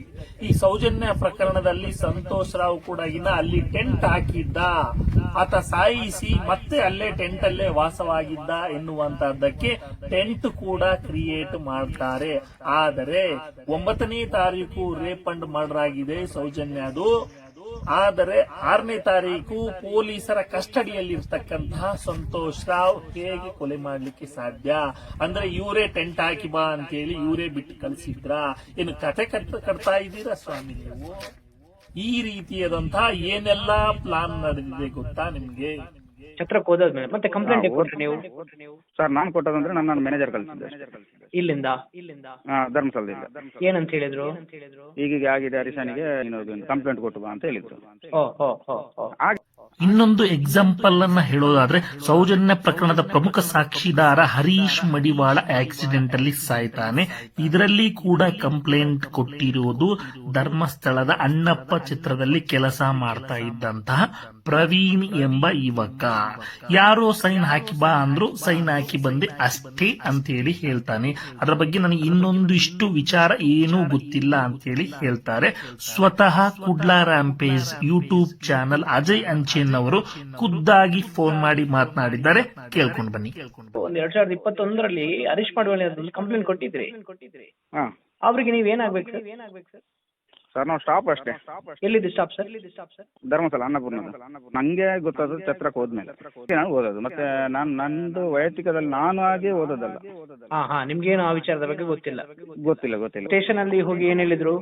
ಈ ಸೌಜನ್ಯ ಪ್ರಕರಣದಲ್ಲಿ ಸಂತೋಷ್ ರಾವ್ ಕೂಡ ಅಲ್ಲಿ ಟೆಂಟ್ ಹಾಕಿದ್ದ, ಆತ ಸಾಯಿಸಿ ಮತ್ತೆ ಅಲ್ಲೇ ಟೆಂಟ್ ಅಲ್ಲೇ ವಾಸವಾಗಿದ್ದ ಎನ್ನುವಂತಹದ್ದಕ್ಕೆ ಟೆಂಟ್ ಕೂಡ ಕ್ರಿಯೇಟ್ ಮಾಡ್ತಾರೆ. ಆದರೆ 9ನೇ ತಾರೀಕು ರೇಪ್ ಅಂಡ್ ಮರ್ಡರ್ ಆಗಿದೆ ಸೌಜನ್ಯದು. ಆದರೆ 6ನೇ ತಾರೀಕು ಪೊಲೀಸರ ಕಸ್ಟಡಿಯಲ್ಲಿರ್ತಕ್ಕಂತಹ ಸಂತೋಷ್ ರಾವ್ ಹೇಗೆ ಕೊಲೆ ಮಾಡ್ಲಿಕ್ಕೆ ಸಾಧ್ಯ? ಅಂದ್ರೆ ಇವರೇ ಟೆಂಟ್ ಹಾಕಿ ಬಾ ಅಂತೇಳಿ ಇವರೇ ಬಿಟ್ಟು ಕಳಿಸಿದ್ರ? ಏನು ಕತೆ ಕಟ್ತಾ ಇದ್ದೀರಾ ಸ್ವಾಮಿ ನೀವು? ಈ ರೀತಿಯಾದಂತಹ ಏನೆಲ್ಲಾ ಪ್ಲಾನ್ ನಡೆದಿದೆ ಗೊತ್ತಾ ನಿಮ್ಗೆ? ಛತ್ರಕ್ಕೆ ಹೋದಾದ್ಮೇಲೆ ಮತ್ತೆ ಕಂಪ್ಲೇಂಟ್ ಕೊಟ್ರಿ ನೀವು? ಸರ್ ನಾನು ಕೊಟ್ಟದಂದ್ರೆ ನನ್ನ ಮ್ಯಾನೇಜರ್ ಕಳಿಸಿದ್ದೆ. ಇಲ್ಲಿಂದ ಧರ್ಮಸ್ಥಳದಿಂದ. ಏನಂತ ಹೇಳಿದ್ರು? ಹೀಗೆ ಆಗಿದೆ ಹರೀಶನಿಗೆ, ನೀನು ಕಂಪ್ಲೇಂಟ್ ಕೊಟ್ಟು ಬಾ ಅಂತ ಹೇಳಿದ್ರು. ಇನ್ನೊಂದು ಎಕ್ಸಾಂಪಲ್ ಅನ್ನ ಹೇಳೋದಾದ್ರೆ, ಸೌಜನ್ಯ ಪ್ರಕರಣದ ಪ್ರಮುಖ ಸಾಕ್ಷಿದಾರ ಹರೀಶ್ ಮಡಿವಾಳ ಆಕ್ಸಿಡೆಂಟ್ ಅಲ್ಲಿ ಸಾಯ್ತಾನೆ. ಇದರಲ್ಲಿ ಕೂಡ ಕಂಪ್ಲೇಂಟ್ ಕೊಟ್ಟಿರುವುದು ಧರ್ಮಸ್ಥಳದ ಅಣ್ಣಪ್ಪ ಚಿತ್ರದಲ್ಲಿ ಕೆಲಸ ಮಾಡ್ತಾ ಇದ್ದಂತಹ ಪ್ರವೀಣ್ ಎಂಬ ಯುವಕ. ಯಾರೋ ಸೈನ್ ಹಾಕಿ ಬಾ ಅಂದ್ರು, ಸೈನ್ ಹಾಕಿ ಬಂದೆ ಅಷ್ಟೇ ಅಂತ ಹೇಳಿ ಹೇಳ್ತಾನೆ. ಅದರ ಬಗ್ಗೆ ನನಗೆ ಇನ್ನೊಂದು ಇಷ್ಟು ವಿಚಾರ ಏನೂ ಗೊತ್ತಿಲ್ಲ ಅಂತ ಹೇಳಿ ಹೇಳ್ತಾರೆ. ಸ್ವತಃ Kudla rampage YouTube channel Ajay Anchan ಅವರು ಖುದ್ದಾಗಿ ಫೋನ್ ಮಾಡಿ ಮಾತನಾಡಿದ್ದಾರೆ. ಕೇಳ್ಕೊಂಡು ಬನ್ನಿ. 2021ರಲ್ಲಿ ಹರೀಶ್ ಮಡಿವಾಳ ಕಂಪ್ಲೇಂಟ್ ಕೊಟ್ಟಿದ್ರಿ, ಅವ್ರಿಗೆ ನೀವ್ ಏನಾಗ್ಬೇಕು ಸರ್? ಸರ್ ನಾವು ಸ್ಟಾಪ್ ಅಷ್ಟೇ. ಎಲ್ಲಿದ್ದು ಸ್ಟಾಪ್ ಸರ್? ಧರ್ಮಸ್ಥಳ ಅನ್ನಪೂರ್ಣದ. ನಂಗೆ ಗೊತ್ತಾದ ಛತ್ರಕ್ಕೆ ಹೋದ್ಮೇಲೆ ನಾನು ಓದೋದು. ಮತ್ತೆ ನಂದು ವೈಯಕ್ತಿಕದಲ್ಲಿ ನಾನು ಹಾಗೆ ಓದೋದಲ್ಲ. ನಿಮ್ಗೇನು ಆ ವಿಚಾರದ ಬಗ್ಗೆ ಗೊತ್ತಿಲ್ಲ? ಗೊತ್ತಿಲ್ಲ. ಸ್ಟೇಷನ್ ಅಲ್ಲಿ ಹೋಗಿ ಏನ್ ಹೇಳಿದ್ರು?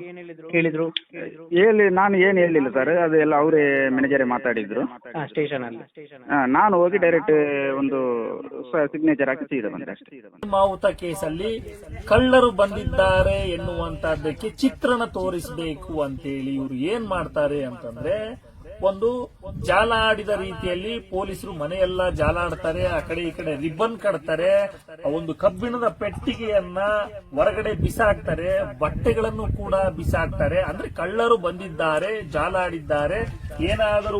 ನಾನು ಏನ್ ಹೇಳಿಲ್ಲ ಸರ್, ಅದೆಲ್ಲ ಅವರೇ ಮ್ಯಾನೇಜರೇ ಮಾತಾಡಿದ್ರು ಸ್ಟೇಷನ್ ಅಲ್ಲಿ. ನಾನು ಹೋಗಿ ಡೈರೆಕ್ಟ್ ಒಂದು ಸಿಗ್ನೇಚರ್ ಹಾಕಿ ಸೀದಾ ಬಂದೆ ಅಷ್ಟೇ. ಮಾವುತ ಕೇಸಲ್ಲಿ ಕಳ್ಳರು ಬಂದಿದ್ದಾರೆ ಎನ್ನುವಂತಹದ್ದಕ್ಕೆ ಚಿತ್ರಣ ತೋರಿಸಬೇಕು ಅಂತೇಳಿ ಇವರು ಏನ್ ಮಾಡ್ತಾರೆ ಅಂತಂದ್ರೆ, ಒಂದು ಜಾಲ ಆಡಿದ ರೀತಿಯಲ್ಲಿ ಪೊಲೀಸರು ಮನೆಯೆಲ್ಲ ಜಾಲ ಆಡ್ತಾರೆ, ಆ ಕಡೆ ಈ ಕಡೆ ರಿಬ್ಬನ್ ಕಟ್ತಾರೆ, ಒಂದು ಕಬ್ಬಿಣದ ಪೆಟ್ಟಿಗೆಯನ್ನ ಹೊರಗಡೆ ಬಿಸಾಕ್ತಾರೆ, ಬಟ್ಟೆಗಳನ್ನು ಕೂಡ ಬಿಸಾಕ್ತಾರೆ. ಅಂದ್ರೆ ಕಳ್ಳರು ಬಂದಿದ್ದಾರೆ, ಜಾಲ ಆಡಿದ್ದಾರೆ, ಏನಾದರೂ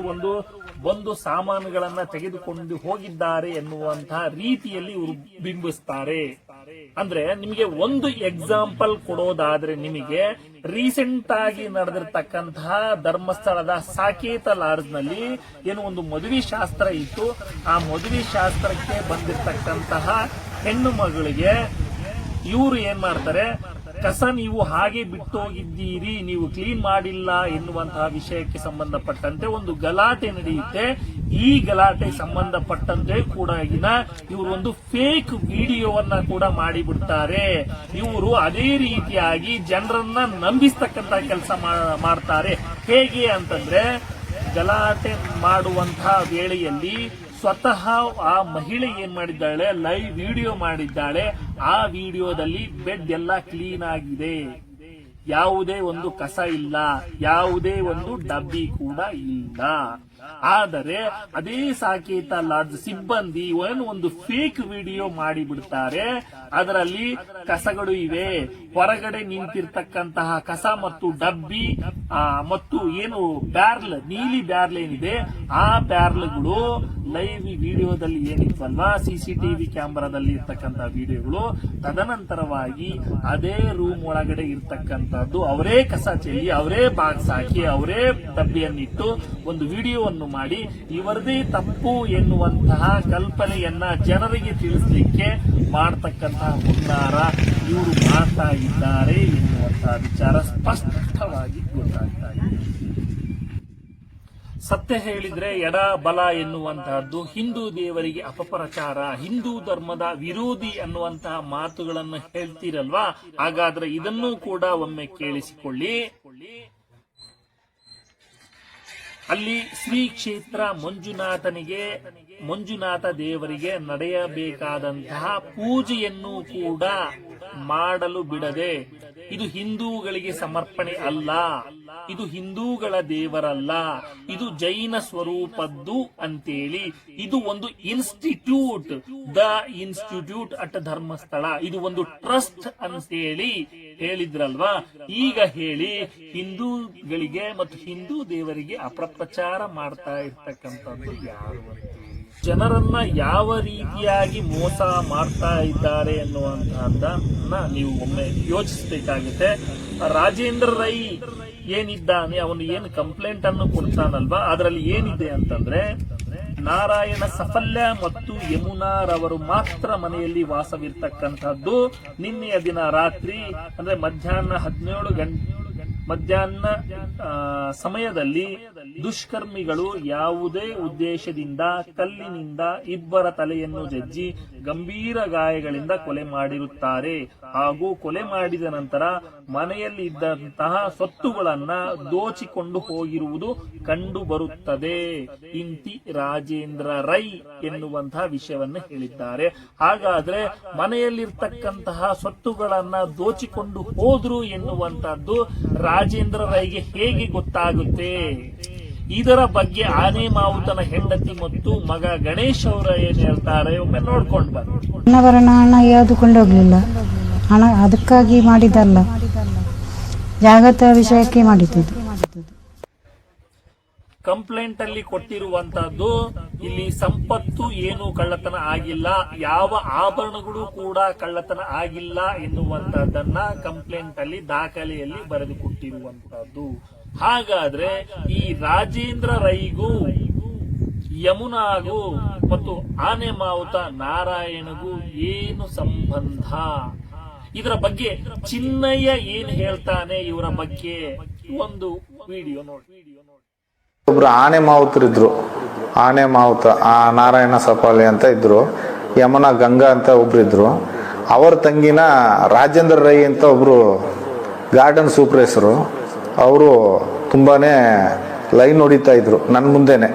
ಒಂದು ಸಾಮಾನುಗಳನ್ನ ತೆಗೆದುಕೊಂಡು ಹೋಗಿದ್ದಾರೆ ಎನ್ನುವಂತಹ ರೀತಿಯಲ್ಲಿ ಇವರು ಬಿಂಬಿಸ್ತಾರೆ. ಅಂದ್ರೆ ನಿಮಗೆ ಒಂದು ಎಕ್ಸಾಂಪಲ್ ಕೊಡೋದಾದ್ರೆ, ನಿಮಗೆ ರೀಸೆಂಟ್ ಆಗಿ ನಡೆದಿರ್ತಕ್ಕಂತಹ ಧರ್ಮಸ್ಥಳದ ಸಾಕೇತ ಲಾಡ್ಜ್ ನಲ್ಲಿ ಏನು ಒಂದು ಮದುವೆ ಶಾಸ್ತ್ರ ಇತ್ತು. ಆ ಮದುವೆ ಶಾಸ್ತ್ರಕ್ಕೆ ಬಂದಿರತಕ್ಕಂತಹ ಹೆಣ್ಣು ಮಗಳಿಗೆ ಇವರು ಏನ್ ಮಾಡ್ತಾರೆ, ಕಸ ನೀವು ಹಾಗೆ ಬಿಟ್ಟು ಹೋಗಿದ್ದೀರಿ, ನೀವು ಕ್ಲೀನ್ ಮಾಡಿಲ್ಲ ಎನ್ನುವಂತಹ ವಿಷಯಕ್ಕೆ ಸಂಬಂಧಪಟ್ಟಂತೆ ಒಂದು ಗಲಾಟೆ ನಡೆಯುತ್ತೆ. ಈ ಗಲಾಟೆ ಸಂಬಂಧಪಟ್ಟಂತೆ ಕೂಡ ಇವರು ಒಂದು ಫೇಕ್ ವಿಡಿಯೋವನ್ನ ಕೂಡ ಮಾಡಿಬಿಡ್ತಾರೆ. ಇವರು ಅದೇ ರೀತಿಯಾಗಿ ಜನರನ್ನ ನಂಬಿಸ್ತಕ್ಕಂತ ಕೆಲಸ ಮಾಡ್ತಾರೆ. ಹೇಗೆ ಅಂತಂದ್ರೆ, ಗಲಾಟೆ ಮಾಡುವಂತಹ ವೇಳೆಯಲ್ಲಿ ಸ್ವತಃ ಆ ಮಹಿಳೆ ಏನ್ ಮಾಡಿದ್ದಾಳೆ, ಲೈವ್ ವಿಡಿಯೋ ಮಾಡಿದ್ದಾಳೆ. ಆ ವಿಡಿಯೋದಲ್ಲಿ ಬೆಡ್ ಎಲ್ಲ ಕ್ಲೀನ್ ಆಗಿದೆ, ಯಾವುದೇ ಒಂದು ಕಸ ಇಲ್ಲ, ಯಾವುದೇ ಒಂದು ಡಬ್ಬಿ ಕೂಡ ಇಲ್ಲ. ಆದರೆ ಅದೇ ಸಾಕೇತ ಲಾಡ್ಜ್ ಸಿಬ್ಬಂದಿ ಒಂದು ಫೇಕ್ ವಿಡಿಯೋ ಮಾಡಿ ಬಿಡ್ತಾರೆ. ಅದರಲ್ಲಿ ಕಸಗಳು ಇವೆ, ಹೊರಗಡೆ ನಿಂತಿರ್ತಕ್ಕಂತಹ ಕಸ ಮತ್ತು ಡಬ್ಬಿ ಮತ್ತು ಏನು ಬ್ಯಾರ್ಲ್, ನೀಲಿ ಬ್ಯಾರ್ಲ್ ಏನಿದೆ ಆ ಬ್ಯಾರ್ಲ್ಗಳು ಲೈವ್ ವಿಡಿಯೋದಲ್ಲಿ ಏನಿತ್ತಲ್ವಾ, ಸಿಸಿಟಿವಿ ಕ್ಯಾಮೆರಾದಲ್ಲಿ ಇರ್ತಕ್ಕಂತಹ ವಿಡಿಯೋಗಳು, ತದನಂತರವಾಗಿ ಅದೇ ರೂಮ್ ಒಳಗಡೆ ಇರ್ತಕ್ಕಂಥದ್ದು ಅವರೇ ಕಸ ಚೆಲ್ಲಿ, ಅವರೇ ಬಾಕ್ಸ್ ಹಾಕಿ, ಅವರೇ ಡಬ್ಬಿಯನ್ನಿಟ್ಟು ಒಂದು ವಿಡಿಯೋವನ್ನು ಮಾಡಿ ಇವರದೇ ತಪ್ಪು ಎನ್ನುವಂತಹ ಕಲ್ಪನೆಯನ್ನ ಜನರಿಗೆ ತಿಳಿಸಲಿಕ್ಕೆ ಮಾಡತಕ್ಕಂತಹ ಹುನ್ನಾರ ಇವರು ಮಾಡ್ತಾ ಇದ್ದಾರೆ ಎನ್ನುವಂತಹ ವಿಚಾರ ಸ್ಪಷ್ಟವಾಗಿ ಗೊತ್ತಾಗ್ತಾ ಇದೆ. ಸತ್ಯ ಹೇಳಿದ್ರೆ ಎಡ ಬಲ ಎನ್ನುವಂತಹದ್ದು ಹಿಂದೂ ದೇವರಿಗೆ ಅಪಪ್ರಚಾರ, ಹಿಂದೂ ಧರ್ಮದ ವಿರೋಧಿ ಅನ್ನುವಂತಹ ಮಾತುಗಳನ್ನು ಹೇಳ್ತೀರಲ್ವಾ, ಹಾಗಾದ್ರೆ ಇದನ್ನು ಕೂಡ ಒಮ್ಮೆ ಕೇಳಿಸಿಕೊಳ್ಳಿ. ಅಲ್ಲಿ ಶ್ರೀ ಕ್ಷೇತ್ರ ಮಂಜುನಾಥ ದೇವರಿಗೆ ನಡೆಯಬೇಕಾದಂತಹ ಪೂಜೆಯನ್ನು ಕೂಡ ಮಾಡಲು ಬಿಡದೆ, ಇದು ಹಿಂದೂಗಳಿಗೆ ಸಮರ್ಪಣೆ ಅಲ್ಲ, ಇದು ಹಿಂದೂಗಳ ದೇವರಲ್ಲ, ಇದು ಜೈನ ಸ್ವರೂಪದ್ದು ಅಂತೇಳಿ, ಇದು ಒಂದು institute, the institute at Dharmasthala, ಇದು ಒಂದು ಟ್ರಸ್ಟ್ ಅಂತೇಳಿ ಹೇಳಿದ್ರಲ್ವಾ. ಈಗ ಹೇಳಿ, ಹಿಂದೂಗಳಿಗೆ ಮತ್ತು ಹಿಂದೂ ದೇವರಿಗೆ ಅಪಪ್ರಚಾರ ಮಾಡ್ತಾ ಇರ್ತಕ್ಕಂಥದ್ದು ಯಾರು? ಜನರನ್ನ ಯಾವ ರೀತಿಯಾಗಿ ಮೋಸ ಮಾಡ್ತಾ ಇದ್ದಾರೆ ಎನ್ನುವಂತಹದ್ದನ್ನ ನೀವು ಒಮ್ಮೆ ಯೋಚಿಸಬೇಕಾಗುತ್ತೆ. ರಾಜೇಂದ್ರ ರೈ ಏನಿದ್ದಾನೆ, ಅವನು ಏನು ಕಂಪ್ಲೇಂಟ್ ಅನ್ನು ಕೊಡ್ತಾನಲ್ವಾ, ಅದರಲ್ಲಿ ಏನಿದೆ ಅಂತಂದ್ರೆ, ನಾರಾಯಣ ಸಫಲ್ಯ ಮತ್ತು ಯಮುನಾರವರು ಮಾತ್ರ ಮನೆಯಲ್ಲಿ ವಾಸವಿರ್ತಕ್ಕಂಥದ್ದು. ನಿನ್ನೆಯ ದಿನ ರಾತ್ರಿ ಅಂದ್ರೆ ಮಧ್ಯಾಹ್ನ ಸಮಯದಲ್ಲಿ ದುಷ್ಕರ್ಮಿಗಳು ಯಾವುದೇ ಉದ್ದೇಶದಿಂದ ಕಲ್ಲಿನಿಂದ ಇಬ್ಬರ ತಲೆಯನ್ನು ಜಜ್ಜಿ ಗಂಭೀರ ಗಾಯಗಳಿಂದ ಕೊಲೆ ಮಾಡಿರುತ್ತಾರೆ. ಹಾಗೂ ಕೊಲೆ ಮಾಡಿದ ನಂತರ ಮನೆಯಲ್ಲಿ ಇದ್ದಂತಹ ಸೊತ್ತುಗಳನ್ನ ದೋಚಿಕೊಂಡು ಹೋಗಿರುವುದು ಕಂಡು ಬರುತ್ತದೆ. ಇಂತಿ ರಾಜೇಂದ್ರ ರೈ ಎನ್ನುವಂತಹ ವಿಷಯವನ್ನು ಹೇಳಿದ್ದಾರೆ. ಹಾಗಾದ್ರೆ ಮನೆಯಲ್ಲಿರ್ತಕ್ಕಂತಹ ಸೊತ್ತುಗಳನ್ನ ದೋಚಿಕೊಂಡು ಹೋದ್ರು ಎನ್ನುವಂತಹದ್ದು ರಾಜೇಂದ್ರ ರೈಗೆ ಹೇಗೆ ಗೊತ್ತಾಗುತ್ತೆ? ಇದರ ಬಗ್ಗೆ ಆನೆ ಮಾವುತನ ಹೆಂಡತಿ ಮತ್ತು ಮಗ ಗಣೇಶ್ ಅವರ ಏನ್ ಹೇಳ್ತಾರೆ ಒಮ್ಮೆ ನೋಡ್ಕೊಂಡು ಬನ್ನಿ. ಚಿನ್ನಾಭರಣ ಹಣ ಯಾವುದು ಕೊಂಡೋಗ್ಲಿಲ್ಲ, ಹಣ ಅದಕ್ಕಾಗಿ ಮಾಡಿದಲ್ಲ, ಜಾಗತ ವಿಷಯಕ್ಕೆ ಮಾಡಿದ್ದು. ಕಂಪ್ಲೇಂಟ್ ಅಲ್ಲಿ ಕೊಟ್ಟಿರುವಂತಹದ್ದು, ಇಲ್ಲಿ ಸಂಪತ್ತು ಏನು ಕಳ್ಳತನ ಆಗಿಲ್ಲ, ಯಾವ ಆಭರಣಗಳು ಕೂಡ ಕಳ್ಳತನ ಆಗಿಲ್ಲ ಎನ್ನುವಂತಹದ್ದನ್ನ ಕಂಪ್ಲೇಂಟ್ ಅಲ್ಲಿ ದಾಖಲೆಯಲ್ಲಿ ಬರೆದು ಕೊಟ್ಟಿರುವಂತಹದ್ದು. ಹಾಗಾದ್ರೆ ಈ ರಾಜೇಂದ್ರ ರೈಗೂ ಯಮುನಾಗೂ ಮತ್ತು ಆನೆ ಮಾವುತ ನಾರಾಯಣಗೂ ಏನು ಸಂಬಂಧ? ಇದರ ಬಗ್ಗೆ ಚಿನ್ನಯ್ಯ ಏನ್ ಹೇಳ್ತಾನೆ ಇವರ ಬಗ್ಗೆ, ಒಂದು ವಿಡಿಯೋ ನೋಡಿ. ಒಬ್ರು ಆನೆ ಮಾವುತರಿದ್ರು, ಆನೆ ಮಾವುತ ನಾರಾಯಣ ಸಪಾಲಿ ಅಂತ ಇದ್ರು, ಯಮುನಾ ಗಂಗಾ ಅಂತ ಒಬ್ರಿದ್ರು. ಅವರ ತಂಗಿನ ರಾಜೇಂದ್ರ ರೈ ಅಂತ ಒಬ್ರು ಗಾರ್ಡನ್ ಸೂಪರ್ವೈಸರು, ಅವರು ತುಂಬಾನೇ ಲೈನ್ ಹೊಡಿತಾ ಇದ್ರು ನನ್ನ ಮುಂದೆನೆ.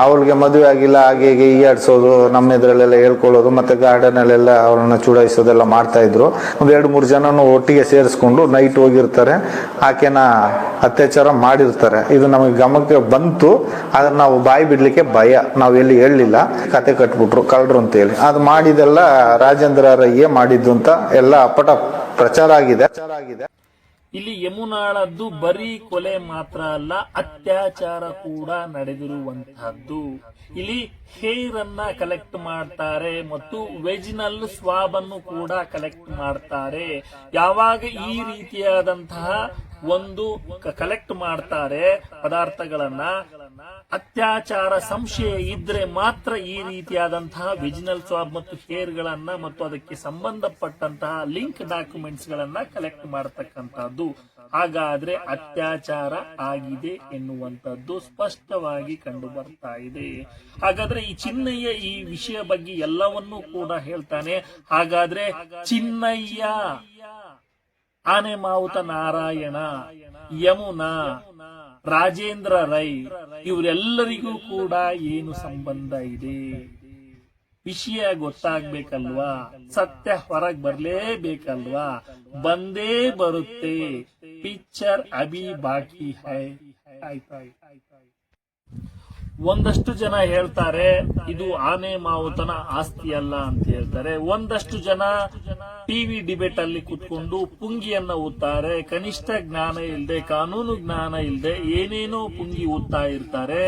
ಅವ್ರಿಗೆ ಮದುವೆ ಆಗಿಲ್ಲ, ಹಾಗೆ ಹೀಗೆ ಈಗಾಡ್ಸೋದು, ನಮ್ಮ ಎದುರಲ್ಲೆಲ್ಲ ಹೇಳ್ಕೊಳ್ಳೋದು, ಮತ್ತೆ ಗಾರ್ಡನ್ ಅಲ್ಲೆಲ್ಲ ಅವ್ರನ್ನ ಚುಡಾಯಿಸೋದೆಲ್ಲ ಮಾಡ್ತಾ ಇದ್ರು. ಒಂದ್ 2-3 ಜನನು ಒಟ್ಟಿಗೆ ಸೇರಿಸ್ಕೊಂಡು ನೈಟ್ ಹೋಗಿರ್ತಾರೆ, ಆಕೆನ ಅತ್ಯಾಚಾರ ಮಾಡಿರ್ತಾರೆ. ಇದು ನಮಗೆ ಗಮನಕ್ಕೆ ಬಂತು, ಆದ್ರೆ ನಾವು ಬಾಯಿ ಬಿಡ್ಲಿಕ್ಕೆ ಭಯ, ನಾವು ಎಲ್ಲಿ ಹೇಳಲಿಲ್ಲ. ಕತೆ ಕಟ್ಬಿಟ್ರು ಕಳ್ರು ಅಂತ ಹೇಳಿ. ಅದು ಮಾಡಿದೆಲ್ಲ ರಾಜೇಂದ್ರ ರೈಯೇ ಮಾಡಿದ್ದು ಅಂತ ಎಲ್ಲ ಅಪ್ಪಟ ಪ್ರಚಾರ ಆಗಿದೆ. ಇಲ್ಲಿ ಯಮುನಾಳದ್ದು ಬರೀ ಕೊಲೆ ಮಾತ್ರ ಅಲ್ಲ, ಅತ್ಯಾಚಾರ ಕೂಡ ನಡೆದಿರುವಂತಹದ್ದು. ಇಲ್ಲಿ ಹೇರ್ ಅನ್ನ ಕಲೆಕ್ಟ್ ಮಾಡ್ತಾರೆ ಮತ್ತು ವೆಜ್ನಲ್ ಸ್ವಾಬ್ ಅನ್ನು ಕೂಡ ಕಲೆಕ್ಟ್ ಮಾಡ್ತಾರೆ. ಯಾವಾಗ ಈ ರೀತಿಯಾದಂತಹ ಒಂದು ಕಲೆಕ್ಟ್ ಮಾಡ್ತಾರೆ ಪದಾರ್ಥಗಳನ್ನ, ಅತ್ಯಾಚಾರ ಸಂಶಯ ಇದ್ರೆ ಮಾತ್ರ ಈ ರೀತಿಯಾದಂತಹ ವಿಜಿನಲ್ ಸ್ವಾಬ್ ಮತ್ತು ಹೇರ್ಗಳನ್ನ ಮತ್ತು ಅದಕ್ಕೆ ಸಂಬಂಧಪಟ್ಟಂತಹ ಲಿಂಕ್ ಡಾಕ್ಯುಮೆಂಟ್ಸ್ ಗಳನ್ನ ಕಲೆಕ್ಟ್ ಮಾಡತಕ್ಕಂತಹದ್ದು. ಹಾಗಾದ್ರೆ ಅತ್ಯಾಚಾರ ಆಗಿದೆ ಎನ್ನುವಂಥದ್ದು ಸ್ಪಷ್ಟವಾಗಿ ಕಂಡು ಬರ್ತಾ ಇದೆ. ಹಾಗಾದ್ರೆ ಈ ಚಿನ್ನಯ್ಯ ಈ ವಿಷಯ ಬಗ್ಗೆ ಎಲ್ಲವನ್ನೂ ಕೂಡ ಹೇಳ್ತಾನೆ. ಹಾಗಾದ್ರೆ ಚಿನ್ನಯ್ಯ, ಆನೆ ಮಾವುತ ನಾರಾಯಣ, ಯಮುನಾ, ರಾಜೇಂದ್ರ ರೈ ಇವರೆಲ್ಲರಿಗೂ ಕೂಡ ಏನು ಸಂಬಂಧ ಇದೆ? ವಿಷಯ ಗೊತ್ತಾಗ್ಬೇಕಲ್ವಾ, ಸತ್ಯ ಹೊರಗ್ ಬರ್ಲೇಬೇಕಲ್ವಾ? ಬಂದೇ ಬರುತ್ತೆ. ಪಿಕ್ಚರ್ ಅಭಿ ಬಾಕಿ ಹೈ. ಒಂದಷ್ಟು ಜನ ಹೇಳ್ತಾರೆ ಇದು ಆನೆ ಮಾವುತನ ಆಸ್ತಿ ಅಲ್ಲ ಅಂತ ಹೇಳ್ತಾರೆ. ಒಂದಷ್ಟು ಜನ ಟಿವಿ ಡಿಬೇಟ್ ಅಲ್ಲಿ ಕುತ್ಕೊಂಡು ಪುಂಗಿಯನ್ನ ಊದ್ತಾರೆ. ಕನಿಷ್ಠ ಜ್ಞಾನ ಇಲ್ಲದೆ, ಕಾನೂನು ಜ್ಞಾನ ಇಲ್ಲದೆ ಏನೇನೋ ಪುಂಗಿ ಊದ್ತಾ ಇರ್ತಾರೆ.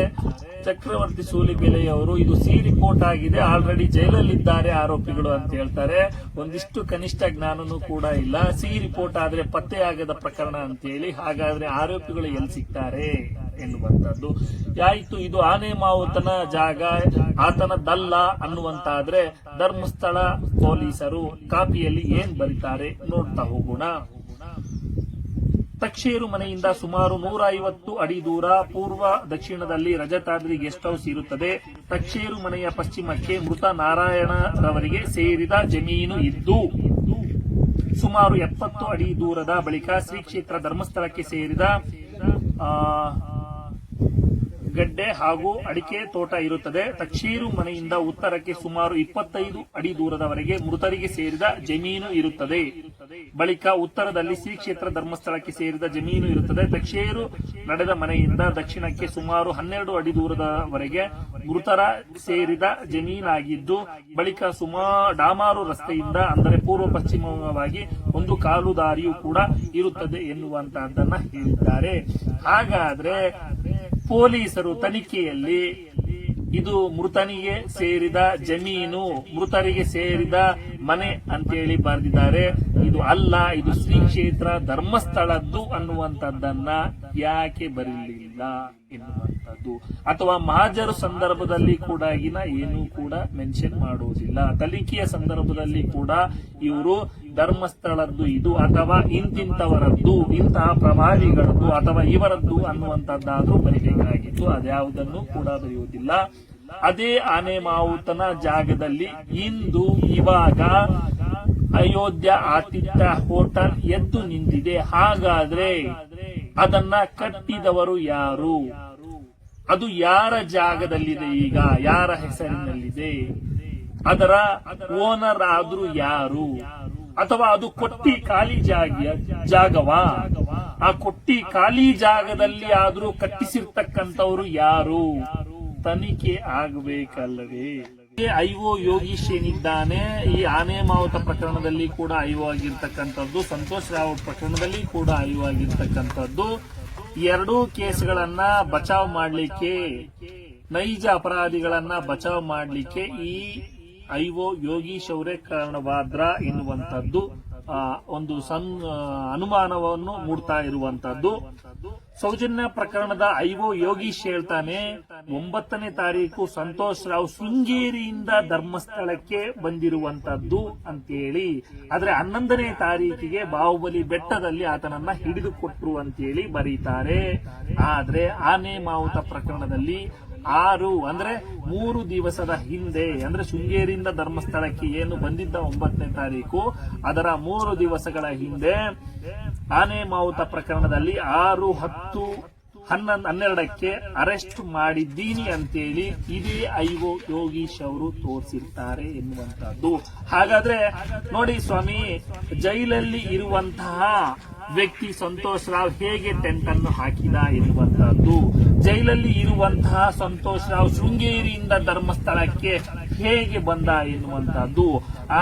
ಚಕ್ರವರ್ತಿ ಸೂಲಿಬೆಲೆಯವರು ಇದು ಸಿ ರಿಪೋರ್ಟ್ ಆಗಿದೆ, ಆಲ್ರೆಡಿ ಜೈಲಲ್ಲಿದ್ದಾರೆ ಆರೋಪಿಗಳು ಅಂತ ಹೇಳ್ತಾರೆ. ಒಂದಿಷ್ಟು ಕನಿಷ್ಠ ಜ್ಞಾನನೂ ಕೂಡ ಇಲ್ಲ. ಸಿ ರಿಪೋರ್ಟ್ ಆದ್ರೆ ಪತ್ತೆಯಾಗದ ಪ್ರಕರಣ ಅಂತ ಹೇಳಿ, ಹಾಗಾದ್ರೆ ಆರೋಪಿಗಳು ಎಲ್ಲಿ ಸಿಗ್ತಾರೆ ಎನ್ನುವಂತದ್ದು ಆಯ್ತು. ಇದು ಆನೆ ಮಾವುತನ ಜಾಗ, ಆತನದಲ್ಲ ಅನ್ನುವಂತಾದ್ರೆ ಧರ್ಮಸ್ಥಳ ಪೊಲೀಸರು ಕಾಪಿಯಲ್ಲಿ ಏನ್ ಬರೀತಾರೆ ನೋಡ್ತಾ ಹೋಗೋಣ. ತಕ್ಷೇರು ಮನೆಯಿಂದ ಸುಮಾರು 150 ಅಡಿ ದೂರ ಪೂರ್ವ ದಕ್ಷಿಣದಲ್ಲಿ ರಜತಾದ್ರಿ ಗೆಸ್ಟ್ ಹೌಸ್ ಇರುತ್ತದೆ. ತಕ್ಷೇರು ಮನೆಯ ಪಶ್ಚಿಮಕ್ಕೆ ಮೃತ ನಾರಾಯಣರವರಿಗೆ ಸೇರಿದ ಜಮೀನು ಇದ್ದು, ಸುಮಾರು 70 ಅಡಿ ದೂರದ ಬಳಿಕ ಶ್ರೀ ಕ್ಷೇತ್ರ ಧರ್ಮಸ್ಥಳಕ್ಕೆ ಸೇರಿದ ಗಡ್ಡೆ ಹಾಗೂ ಅಡಿಕೆ ತೋಟ ಇರುತ್ತದೆ. ತಕ್ಷೇರು ಮನೆಯಿಂದ ಉತ್ತರಕ್ಕೆ ಸುಮಾರು 25 ಅಡಿ ದೂರದವರೆಗೆ ಮೃತರಿಗೆ ಸೇರಿದ ಜಮೀನು ಇರುತ್ತದೆ. ಬಳಿಕ ಉತ್ತರದಲ್ಲಿ ಶ್ರೀ ಕ್ಷೇತ್ರ ಧರ್ಮಸ್ಥಳಕ್ಕೆ ಸೇರಿದ ಜಮೀನು ಇರುತ್ತದೆ. ತಕ್ಷೇರು ನಡೆದ ಮನೆಯಿಂದ ದಕ್ಷಿಣಕ್ಕೆ ಸುಮಾರು 12 ಅಡಿ ದೂರದವರೆಗೆ ಮೃತರ ಸೇರಿದ ಜಮೀನಾಗಿದ್ದು, ಬಳಿಕ ಡಾಮಾರು ರಸ್ತೆಯಿಂದ ಅಂದರೆ ಪೂರ್ವ ಪಶ್ಚಿಮವಾಗಿ ಒಂದು ಕಾಲು ದಾರಿಯೂ ಕೂಡ ಇರುತ್ತದೆ ಎನ್ನುವಂತಹದ್ದನ್ನ ಹೇಳಿದ್ದಾರೆ. ಹಾಗಾದ್ರೆ ಪೊಲೀಸರು ತನಿಖೆಯಲ್ಲಿ ಇದು ಮೃತನಿಗೆ ಸೇರಿದ ಜಮೀನು, ಮೃತರಿಗೆ ಸೇರಿದ ಮನೆ ಅಂತೇಳಿ ಬರೆದಿದ್ದಾರೆ. ಇದು ಅಲ್ಲ, ಇದು ಶ್ರೀ ಕ್ಷೇತ್ರ ಧರ್ಮಸ್ಥಳದ್ದು ಅನ್ನುವಂಥದ್ದನ್ನ ಯಾಕೆ ಬರಲಿಲ್ಲ ಎನ್ನುವಂಥದ್ದು. ಅಥವಾ ಮಹಾಜರು ಸಂದರ್ಭದಲ್ಲಿ ಕೂಡ ಏನೂ ಕೂಡ ಮೆನ್ಷನ್ ಮಾಡುವುದಿಲ್ಲ. ತನಿಖೆಯ ಸಂದರ್ಭದಲ್ಲಿ ಕೂಡ ಇವರು ಧರ್ಮಸ್ಥಳದ್ದು ಇದು ಅಥವಾ ಇಂತಿಂತವರದ್ದು, ಇಂತಹ ಪ್ರಭಾವಿಗಳದ್ದು ಅಥವಾ ಇವರದ್ದು ಅನ್ನುವಂಥದ್ದಾದ್ರೂ ಬರೀಬೇಕಾಗಿತ್ತು. ಅದ್ಯಾವುದನ್ನು ಕೂಡ ಬರೆಯುವುದಿಲ್ಲ. ಅದೇ ಆನೆ ಮಾವುತನ ಜಾಗದಲ್ಲಿ ಇಂದು ಇವಾಗ ಅಯೋಧ್ಯ ಆತಿಥ್ಯ ಹೋಟೆಲ್ ಎದ್ದು ನಿಂತಿದೆ. ಹಾಗಾದ್ರೆ ಅದನ್ನ ಕಟ್ಟಿದವರು ಯಾರು? ಅದು ಯಾರ ಜಾಗದಲ್ಲಿದೆ? ಈಗ ಯಾರ ಹೆಸರಿನಲ್ಲಿದೆ? ಅದರ ಓನರ್ ಆದ್ರೂ ಯಾರು? ಅಥವಾ ಅದು ಕೊಟ್ಟಿ ಖಾಲಿ ಜಾಗವಾ? ಆ ಕೊಟ್ಟಿ ಖಾಲಿ ಜಾಗದಲ್ಲಿ ಆದ್ರೂ ಕಟ್ಟಿಸಿರ್ತಕ್ಕಂಥವ್ರು ಯಾರು? ತನಿಖೆ ಆಗಬೇಕಲ್ಲವೇ? ಐಒ ಯೋಗೀಶ್ ಏನಿದ್ದಾನೆ, ಈ ಆನೆ ಮಾವುತ ಪ್ರಕರಣದಲ್ಲಿ ಕೂಡ ಐಒ ಆಗಿರ್ತಕ್ಕಂಥದ್ದು, ಸಂತೋಷ್ ರಾವ್ ಪ್ರಕರಣದಲ್ಲಿ ಕೂಡ ಐಒ ಆಗಿರ್ತಕ್ಕಂಥದ್ದು. ಎರಡೂ ಕೇಸ್ಗಳನ್ನ ಬಚಾವ್ ಮಾಡಲಿಕ್ಕೆ, ನೈಜ ಅಪರಾಧಿಗಳನ್ನ ಬಚಾವ್ ಮಾಡಲಿಕ್ಕೆ ಈ ಐಒ ಯೋಗೀಶ್ ಅವರೇ ಕಾರಣವಾದ್ರ ಎನ್ನುವಂಥದ್ದು ಒಂದು ಅನುಮಾನವನ್ನು ಮೂಡ್ತಾ ಇರುವಂತದ್ದು. ಸೌಜನ್ಯ ಪ್ರಕರಣದ ಐಒ ಯೋಗೀಶ್ ಹೇಳ್ತಾನೆ, 9ನೇ ತಾರೀಕು ಸಂತೋಷ್ ರಾವ್ ಶೃಂಗೇರಿಯಿಂದ ಧರ್ಮಸ್ಥಳಕ್ಕೆ ಬಂದಿರುವಂತದ್ದು ಅಂತೇಳಿ, ಆದ್ರೆ 11ನೇ ತಾರೀಕಿಗೆ ಬಾಹುಬಲಿ ಬೆಟ್ಟದಲ್ಲಿ ಆತನನ್ನ ಹಿಡಿದುಕೊಟ್ರು ಅಂತೇಳಿ ಬರೀತಾರೆ. ಆದ್ರೆ ಆನೆ ಮಾವುತ ಪ್ರಕರಣದಲ್ಲಿ 6 ಅಂದ್ರೆ 3 ದಿವಸದ ಹಿಂದೆ, ಅಂದ್ರೆ ಶೃಂಗೇರಿಯಿಂದ ಧರ್ಮಸ್ಥಳಕ್ಕೆ ಏನು ಬಂದಿದ್ದ 9ನೇ ತಾರೀಕು, ಅದರ 3 ದಿವಸಗಳ ಹಿಂದೆ ಆನೆ ಮಾವುತ ಪ್ರಕರಣದಲ್ಲಿ 6, 10, 11, 12ಕ್ಕೆ ಅರೆಸ್ಟ್ ಮಾಡಿದ್ದೀನಿ ಅಂತೇಳಿ ಇದೇ ಐಒ ಯೋಗೀಶ್ ಅವರು ತೋರಿಸಿರ್ತಾರೆ ಎನ್ನುವಂತಹದ್ದು. ಹಾಗಾದ್ರೆ ನೋಡಿ ಸ್ವಾಮಿ, ಜೈಲಲ್ಲಿ ಇರುವಂತಹ ವ್ಯಕ್ತಿ ಸಂತೋಷ್ ರಾವ್ ಹೇಗೆ ಟೆಂಟ್ ಅನ್ನು ಹಾಕಿದ ಎನ್ನುವಂತಹದ್ದು, ಜೈಲಲ್ಲಿ ಇರುವಂತಹ ಸಂತೋಷ್ ರಾವ್ ಶೃಂಗೇರಿಯಿಂದ ಧರ್ಮಸ್ಥಳಕ್ಕೆ ಹೇಗೆ ಬಂದ ಎನ್ನುವಂತಹದ್ದು,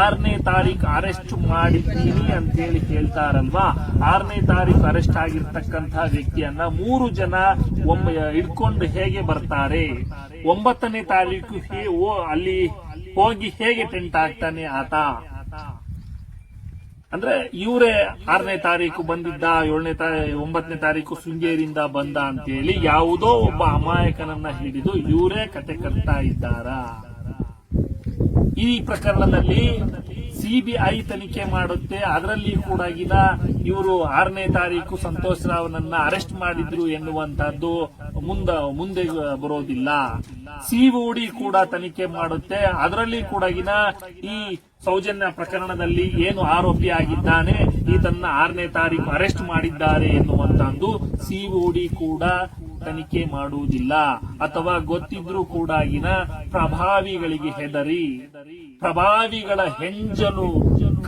6ನೇ ತಾರೀಕು ಅರೆಸ್ಟ್ ಮಾಡಿದ್ದೀನಿ ಅಂತೇಳಿ ಹೇಳ್ತಾರಲ್ವಾ, 6ನೇ ತಾರೀಕು ಅರೆಸ್ಟ್ ಆಗಿರ್ತಕ್ಕಂತಹ ವ್ಯಕ್ತಿಯನ್ನ 3 ಜನ ಹಿಡ್ಕೊಂಡು ಹೇಗೆ ಬರ್ತಾರೆ, 9ನೇ ತಾರೀಕು ಅಲ್ಲಿ ಹೋಗಿ ಹೇಗೆ ಟೆಂಟ್ ಹಾಕ್ತಾನೆ ಆತ? ಅಂದ್ರೆ ಇವರೇ 6ನೇ ತಾರೀಕು ಬಂದಿದ್ದ, 9ನೇ ತಾರೀಕು ಶೃಂಗೇರಿಯಿಂದ ಬಂದ ಅಂತೇಳಿ ಯಾವುದೋ ಒಬ್ಬ ಅಮಾಯಕನನ್ನ ಹಿಡಿದು ಇವರೇ ಕತೆ ಕಟ್ತಾ ಇದ್ದಾರ? ಈ ಪ್ರಕರಣದಲ್ಲಿ ಸಿಬಿಐ ತನಿಖೆ ಮಾಡುತ್ತೆ. ಅದರಲ್ಲಿ ಕೂಡ ಇವರು 6ನೇ ತಾರೀಕು ಸಂತೋಷ್ ರಾವ್ನನ್ನ ಅರೆಸ್ಟ್ ಮಾಡಿದ್ರು ಎನ್ನುವಂತಹದ್ದು ಮುಂದೆ ಬರೋದಿಲ್ಲ. ಸಿಒಡಿ ಕೂಡ ತನಿಖೆ ಮಾಡುತ್ತೆ. ಅದರಲ್ಲಿ ಕೂಡ ಈ ಸೌಜನ್ಯ ಪ್ರಕರಣದಲ್ಲಿ ಏನು ಆರೋಪಿ ಆಗಿದ್ದಾನೆ ಈತನ್ನ 6ನೇ ತಾರೀಕು ಅರೆಸ್ಟ್ ಮಾಡಿದ್ದಾರೆ ಎನ್ನುವಂತಹದ್ದು ಸಿಒಡಿ ಕೂಡ ತನಿಖೆ ಮಾಡುವುದಿಲ್ಲ. ಅಥವಾ ಗೊತ್ತಿದ್ರೂ ಕೂಡ ಪ್ರಭಾವಿಗಳಿಗೆ ಹೆದರಿ, ಪ್ರಭಾವಿಗಳ ಹೆಂಜಲು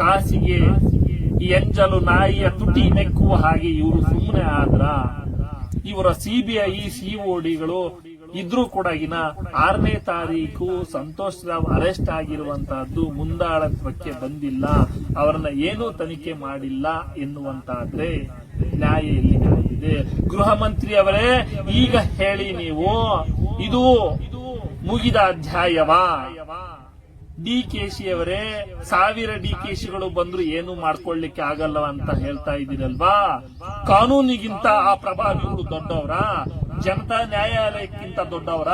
ಕಾಸಿಗೆ ಈ ಎಂಜಲು ನಾಯಿಯ ತುಟಿ ನೆಕ್ಕುವ ಹಾಗೆ ಇವರು ಸುಮ್ಮನೆ ಆದ್ರ ಇವರ ಸಿಬಿಐ ಸಿಒಡಿಗಳು ಇದ್ರೂ ಕೂಡ 6ನೇ ತಾರೀಕು ಸಂತೋಷ್ ರಾವ್ ಅರೆಸ್ಟ್ ಆಗಿರುವಂತಹದ್ದು ಮುಂದಾಳತ್ವಕ್ಕೆ ಬಂದಿಲ್ಲ, ಅವರನ್ನ ಏನೂ ತನಿಖೆ ಮಾಡಿಲ್ಲ ಎನ್ನುವಂತಾದ್ರೆ ನ್ಯಾಯ ಎಲ್ಲಿ ಬಂದಿದೆ? ಗೃಹ ಮಂತ್ರಿ ಅವರೇ, ಈಗ ಹೇಳಿ ನೀವು, ಇದು ಮುಗಿದ ಅಧ್ಯಾಯವಾ? ಡಿಕೆಶಿ ಅವರೇ, 1000 ಡಿಕೆಶಿಗಳು ಬಂದ್ರು ಏನು ಮಾಡ್ಕೊಳ್ಳಿಕ್ಕೆ ಆಗಲ್ಲ ಅಂತ ಹೇಳ್ತಾ ಇದ್ದೀರಲ್ವಾ? ಕಾನೂನಿಗಿಂತ ಆ ಪ್ರಭಾವಿಗಳು ದೊಡ್ಡವರ? ಜನತಾ ನ್ಯಾಯಾಲಯಕ್ಕಿಂತ ದೊಡ್ಡವರ?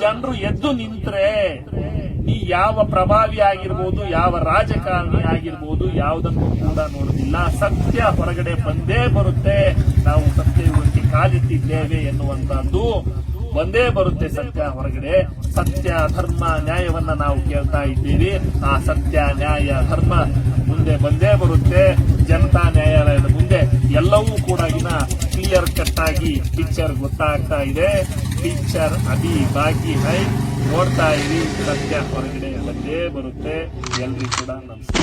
ಜನರು ಎದ್ದು ನಿಂತ್ರೆ ನೀ ಯಾವ ಪ್ರಭಾವಿ ಆಗಿರ್ಬೋದು, ಯಾವ ರಾಜಕಾರಣಿ ಆಗಿರ್ಬೋದು, ಯಾವುದನ್ನು ಕೂಡ ನೋಡುದಿಲ್ಲ. ಸತ್ಯ ಹೊರಗಡೆ ಬಂದೇ ಬರುತ್ತೆ. ನಾವು ಸತ್ಯಯುಗಕ್ಕೆ ಕಾಲಿಟ್ಟಿದ್ದೇವೆ ಎನ್ನುವಂತಹದ್ದು ಬಂದೇ ಬರುತ್ತೆ. ಸತ್ಯ ಹೊರಗಡೆ, ಸತ್ಯ ಧರ್ಮ ನ್ಯಾಯವನ್ನ ನಾವು ಕೇಳ್ತಾ ಇದ್ದೀವಿ. ಆ ಸತ್ಯ ನ್ಯಾಯ ಧರ್ಮ ಮುಂದೆ ಬಂದೇ ಬರುತ್ತೆ. ಜನತಾ ನ್ಯಾಯಾಲಯದ ಮುಂದೆ ಎಲ್ಲವೂ ಕೂಡ ಕ್ಲಿಯರ್ ಕಟ್ ಆಗಿ ಪಿಕ್ಚರ್ ಗೊತ್ತಾಗ್ತಾ ಇದೆ. ಪಿಕ್ಚರ್ ಅಭಿ ಬಾಕಿ ಹೈ. ನೋಡ್ತಾ ಇರಿ, ಸತ್ಯ ಹೊರಗಡೆ ಬಂದೇ ಬರುತ್ತೆ. ಎಲ್ರಿಗೂ ಕೂಡ ನಮಸ್ಕಾರ.